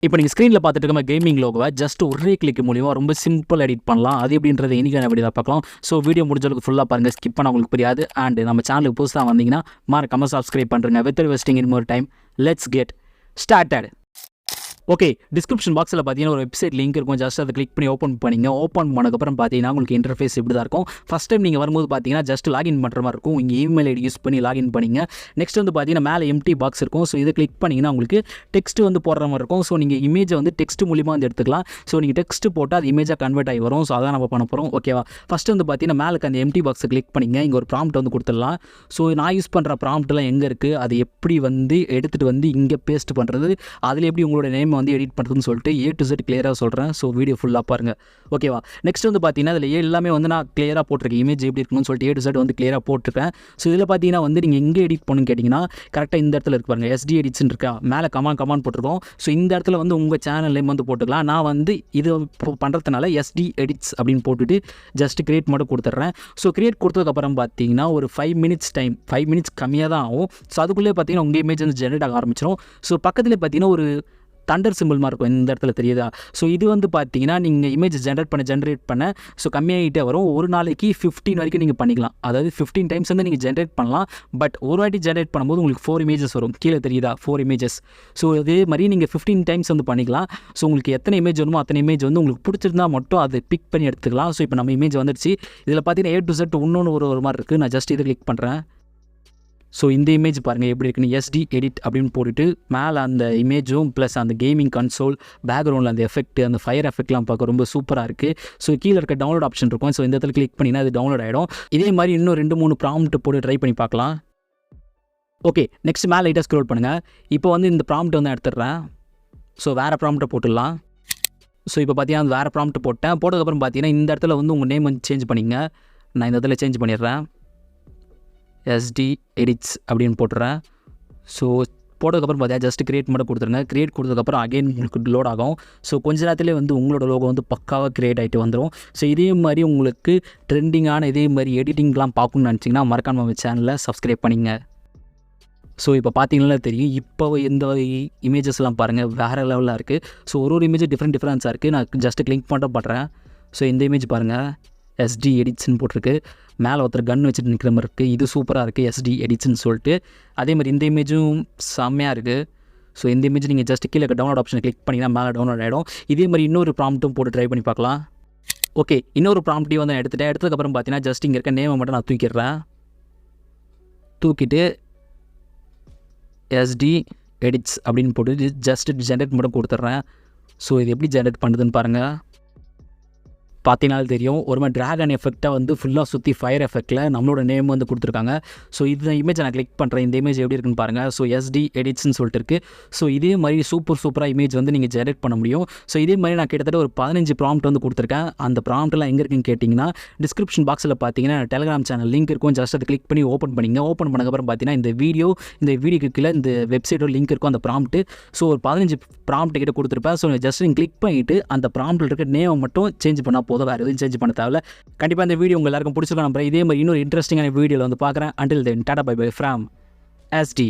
இப்போ நீங்கள் ஸ்க்ரீனில் பார்த்துட்டு இருக்க கேமிங் லோகோவை ஜஸ்ட் ஒரே கிளிக் மூலியமாக ரொம்ப சிம்பிள் எடிட் பண்ணலாம். அது எப்படின்றது இன்றைக்கான வீடியோவில் பார்க்கலாம். ஸோ வீடியோ முடிஞ்சளவுக்கு ஃபுல்லாக பாருங்கள், ஸ்கிப் பண்ண உங்களுக்கு புரியாது. அண்ட் நம்ம சேனலுக்கு புதுசாக வந்தீங்கன்னா மறக்காம சப்ஸ்கிரைப் பண்ணுறேங்க. With vesting in more time, let's get started. Okay, description பாக்ஸில் பார்த்தீங்கன்னா ஒரு வெப்சைட் லிங்க் இருக்கும். ஜஸ்ட் அதை கிளிக் பண்ணி ஓப்பன் பண்ணிங்க. ஓப்பன் பண்ணதுக்கப்புறம் பார்த்தீங்கன்னா உங்களுக்கு இன்டர்ஃபேஸ் இப்படி தான் இருக்கும். ஃபஸ்ட் டைம் நீங்கள் வரும்போது பார்த்தீங்கன்னா ஜஸ்ட் லாகின் பண்ணுற மாதிரி இருக்கும். இங்கே இமெயில் ஐடி யூஸ் பண்ணி லாகின் பண்ணிங்க. நெக்ஸ்ட் வந்து பார்த்தீங்கன்னா மேலே எம்டி பாக்ஸ் இருக்கும். ஸோ இதை கிளிக் பண்ணிங்கன்னா உங்களுக்கு டெக்ஸ்ட் வந்து போடுற மாதிரி இருக்கும். ஸோ நீங்கள் இமேஜை வந்து டெக்ஸ்ட் மூலியமாக வந்து எடுத்துக்கலாம். ஸோ நீங்கள் டெக்ஸ்ட் போட்டால் அது இமேஜாக கன்வெர்ட் ஆகி வரும். ஸோ அதான் நம்ம பண்ண போகிறோம். ஓகேவா, ஃபஸ்ட்டு வந்து பார்த்தீங்கன்னா மேலே அந்த எம்டி பாக்ஸை கிளிக் பண்ணிங்க. இங்கே ஒரு ப்ராம்ப்ட் வந்து கொடுத்துடலாம். ஸோ நான் யூஸ் பண்ணுற ப்ராம்ப்ட்லாம் எங்கே இருக்குது, அது எப்படி வந்து எடுத்துகிட்டு வந்து இங்கே பேஸ்ட் பண்ணுறது, அதில் எப்படி உங்களோட நேம் வந்து எடிட் பண்ணுறதுன்னு சொல்லிட்டு A to Z கிளியராக சொல்கிறேன். ஸோ வீடியோ ஃபுல்லாக பாருங்கள். ஓகேவா, நெக்ஸ்ட் வந்து பார்த்தீங்கன்னா அதில் எல்லாமே வந்து நான் கிளியராக போட்டிருக்கேன். இமேஜ் எப்படி இருக்கணும்னு சொல்லிட்டு A to Z வந்து கிளியராக போட்டிருக்கேன். ஸோ இதில் பார்த்தீங்கன்னா வந்து நீங்கள் எங்கே எடிட் பண்ணணும்னு கேட்டிங்கன்னா கரெக்டாக இந்த இடத்துல இருக்கு பாருங்கள், SD எடிட்ஸ்ன்னு இருக்கா, மேலே கமான் போட்டிருக்கோம். ஸோ இந்த இடத்துல வந்து உங்கள் சேனல் நேம் வந்து போட்டுக்கலாம். நான் வந்து இது பண்ணுறதுனால SD எடிட்ஸ் அப்படின்னு போட்டுட்டு ஜஸ்ட் கிரியேட் மட்டும் கொடுத்துட்றேன். ஸோ கிரியேட் கொடுத்ததுக்கப்புறம் பார்த்தீங்கன்னா ஒரு 5 மினிட்ஸ் டைம், 5 மினிட்ஸ் கம்மியாக தான் ஆகும். ஸோ அதுக்குள்ளே பார்த்தீங்கன்னா உங்கள் இமேஜ் வந்து ஜென்ரேட் ஆக ஆரம்பிச்சிடும். ஸோ பக்கத்தில் பார்த்தீங்கன்னா ஒரு தண்டர் சிம்பிள் மாதிரி இருக்கும், இந்த இடத்துல தெரியுதா. ஸோ இது வந்து பார்த்தீங்கன்னா நீங்கள் இமேஜ் ஜென்ரேட் பண்ண ஸோ கம்மியாகிட்டே வரும். ஒரு நாளைக்கு 15 வரைக்கும் நீங்கள் பண்ணிக்கலாம். அதாவது 15 டைம்ஸ் வந்து நீங்கள் ஜென்ரேட் பண்ணலாம். பட் ஒரு வாட்டி ஜென்ரேட் பண்ணும்போது உங்களுக்கு 4 இமேஜஸ் வரும். கீழே தெரியுதா, 4 இமேஜஸ். ஸோ இதே மாதிரி நீங்கள் 15 டைம்ஸ் வந்து பண்ணிக்கலாம். ஸோ உங்களுக்கு எத்தனை இமேஜ் வேணுமோ அத்தனை இமேஜ் வந்து உங்களுக்கு பிடிச்சிருந்தா மட்டும் அதை பிக் பண்ணி எடுத்துக்கலாம். ஸோ இப்போ நம்ம இமேஜ் வந்துடுச்சு. இதில் பார்த்தீங்கன்னா A to Z இன்னொன்று ஒரு மாதிரி இருக்குது. நான் ஜஸ்ட் இதை கிளிக் பண்ணுறேன். ஸோ இந்த இமேஜ் பாருங்கள் எப்படி இருக்குன்னு. SD எடிட் அப்படின்னு போட்டுட்டு மேலே அந்த இமேஜும் ப்ளஸ் அந்த கேமிங் கன்சோல் பேக்ரவுண்டில் அந்த எஃபெக்ட், அந்த ஃபயர் எஃபெக்ட்லாம் பார்க்க ரொம்ப சூப்பராக இருக்குது. ஸோ கீழே இருக்க டவுன்லோட் ஆப்ஷன் இருக்கும். ஸோ இந்த இடத்துல கிளிக் பண்ணிங்கன்னா அது டவுன்லோட் ஆகிடும். இதே மாதிரி இன்னும் 2-3 ப்ராம்ப்ட் போட்டு ட்ரை பண்ணி பார்க்கலாம். ஓகே, நெக்ஸ்ட் மேலே லைட்டாக ஸ்க்ரோல் பண்ணுங்கள். இப்போ வந்து இந்த ப்ராம்ப்ட் வந்து எடுத்துடுறேன். ஸோ வேறு ப்ராம்ப்ட்டை போட்டுடலாம். ஸோ இப்போ பார்த்தீங்கன்னா அந்த வேறு ப்ராம்ப்ட் போட்டதுக்கப்புறம் பார்த்தீங்கன்னா இந்த இடத்துல வந்து உங்கள் நேம் வந்து சேஞ்ச் பண்ணிங்க. நான் இந்த இடத்துல சேஞ்ச் பண்ணிடுறேன். SD எடிட்ஸ் அப்படின்னு போட்டுறேன். ஸோ போட்டதுக்கப்புறம் பார்த்தீங்கன்னா ஜஸ்ட் கிரியேட் மட்டும் கொடுத்துருங்க. கிரியேட் கொடுத்ததுக்கப்புறம் அகைன் உங்களுக்கு லோட் ஆகும். ஸோ கொஞ்ச நேரத்துலேயே வந்து உங்களோட லோகோ வந்து பக்காவாக கிரியேட் ஆகிட்டு வந்துடும். ஸோ இதே மாதிரி உங்களுக்கு ட்ரெண்டிங்கான இதே மாதிரி எடிட்டிங்லாம் பார்க்கணும்னு நினச்சிங்கன்னா மறக்காம நம்ம சேனலை சப்ஸ்கிரைப் பண்ணிங்க. ஸோ இப்போ பார்த்தீங்கன்னா தெரியும், இப்போ இந்த இமேஜஸ்லாம் பாருங்கள் வேறு லெவலில் இருக்குது. ஸோ ஒரு இமேஜ் டிஃப்ரென்ஸாக இருக்குது. நான் ஜஸ்ட் கிளிக் மட்டும் பண்ணுறேன். ஸோ இந்த இமேஜ் பாருங்கள், SD எடிட்ஸ்ன்னு போட்டிருக்கு. மேலே ஒருத்தர் கன் வச்சுட்டு நிற்கிற மாதிரி இருக்குது. இது சூப்பராக இருக்குது, SD எடிட்ஸ்ன்னு சொல்லிட்டு. அதே மாதிரி இந்த இமேஜும் செம்மையாக இருக்குது. ஸோ இந்த இமேஜ் நீங்கள் ஜஸ்ட் கீழே டவுன்லோட் ஆப்ஷனை கிளிக் பண்ணிங்கன்னா மேலே டவுன்லோட் ஆகிடும். இதே மாதிரி இன்னொரு ப்ராம்ப்ட்டும் போட்டு ட்ரை பண்ணி பார்க்கலாம். ஓகே, இன்னொரு ப்ராம்ப்ட்டையும் வந்து எடுத்ததுக்கப்புறம் பார்த்தீங்கன்னா ஜஸ்ட் இங்கே இருக்க நேமை மட்டும் நான் தூக்கிட்டு SD எடிட்ஸ் அப்படின்னு போட்டு ஜஸ்ட் ஜென்ரேட் மட்டும் கொடுத்துட்றேன். ஸோ இது எப்படி ஜென்ரேட் பண்ணுதுன்னு பாருங்கள். பார்த்தீங்கனாலும் தெரியும், ஒரு மாதிரி ட்ராகன் எஃபெக்டாக வந்து ஃபுல்லாக சுற்றி ஃபயர் எஃபெக்டில் நம்மளோட நேம் வந்து கொடுத்துருக்காங்க. ஸோ இந்த இமேஜை நான் கிளிக் பண்ணுறேன். இந்த இமேஜ் எப்படி இருக்குன்னு பாருங்கள். ஸோ SD எடிட்ஸ்ன்னு சொல்லிட்டு இருக்குது. ஸோ இதே மாதிரி சூப்பராக இமேஜ் வந்து நீங்கள் ஜென்ரேட் பண்ண முடியும். ஸோ இதே மாதிரி நான் கிட்டத்தட்ட ஒரு 15 ப்ராம்ப்ட் வந்து கொடுத்துருக்கேன். அந்த ப்ராம்ப்ட்லாம் எங்கே இருக்குன்னு கேட்டிங்கன்னா டிஸ்கிரிப்ஷன் பாக்ஸில் பார்த்தீங்கன்னா டெலிகிராம் சேனல் லிங்க் இருக்கும். ஜஸ்ட் அதை கிளிக் பண்ணி ஓப்பன் பண்ணிங்க. ஓப்பன் பண்ணக்கப்புறம் பார்த்தீங்கன்னா இந்த வீடியோக்கு கீழே இந்த வெப்சைட்டோட லிங்க் இருக்கும், அந்த ப்ராம்ப்ட். ஸோ ஒரு 15 ப்ராம்ப்ட் கிட்ட கொடுத்துருப்பேன். ஸோ ஜஸ்ட் நீங்கள் கிளிக் பண்ணிவிட்டு அந்த ப்ராம்ப்ட்டில் இருக்க நேம் மட்டும் சேஞ்ச் பண்ணால் போதும், வேறு எதுவும் சேஞ்ச் பண்ண தேவையில்ல. கண்டிப்பாக இந்த வீடியோ உங்கள் எல்லாருக்கும் பிடிச்சிருக்கோம் நம்புறேன். இதே மாதிரி இன்னொரு இன்ட்ரெஸ்டிங்கான வீடியோவில் வந்து பார்க்குறேன். Until then, tata bye bye from SD.